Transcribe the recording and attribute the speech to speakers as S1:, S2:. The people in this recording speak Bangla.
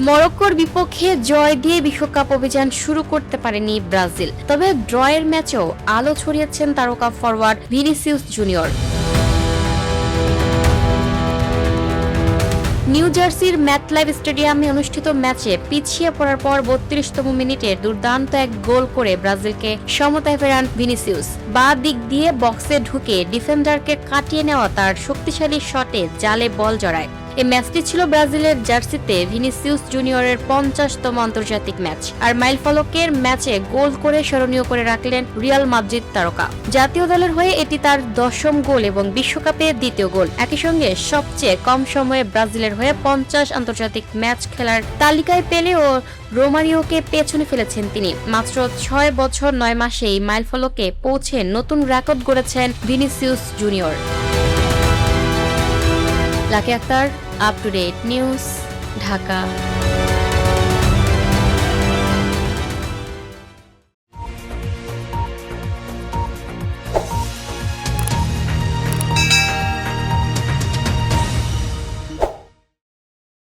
S1: মরক্কোর বিপক্ষে জয় দিয়ে বিশ্বকাপ অভিযান শুরু করতে পারেনি ব্রাজিল, তবে ড্রয়ের ম্যাচেও আলো ছড়িয়েছেন তারকা ফরওয়ার্ড ভিনিসিয়াস জুনিয়র। নিউ জার্সির ম্যাটলাইফ স্টেডিয়ামে অনুষ্ঠিত ম্যাচে পিছিয়ে পড়ার পর ৩২তম মিনিটে দুর্দান্ত এক গোল করে ব্রাজিলকে সমতায় ফেরান ভিনিসিয়াস। বাঁ দিক দিয়ে বক্সে ঢুকে ডিফেন্ডারকে কাটিয়ে নেওয়া তার শক্তিশালী শটে জালে বল জড়ায়। এই ম্যাচটি ছিল ব্রাজিলের জার্সিতে ভিনিসিয়াস জুনিয়রের ৫০তম আন্তর্জাতিক ম্যাচ, আর মাইলফলকের ম্যাচে গোল করে স্মরণীয় করে রাখলেন রিয়াল মাদ্রিদ তারকা। জাতীয় দলের হয়ে এটি তার ১০ম গোল এবং বিশ্বকাপে দ্বিতীয় গোল। একই সঙ্গে সবচেয়ে কম সময়ে ব্রাজিলের হয়ে ৫০ আন্তর্জাতিক ম্যাচ খেলার তালিকায় পেলে ও রোমারিওকে পেছনে ফেলেছেন তিনি। মাত্র ৬ বছর ৯ মাসেই মাইলফলকে পৌঁছে নতুন রেকর্ড গড়েছেন Vinicius Junior. Lucky Akter, up to date news, Dhaka.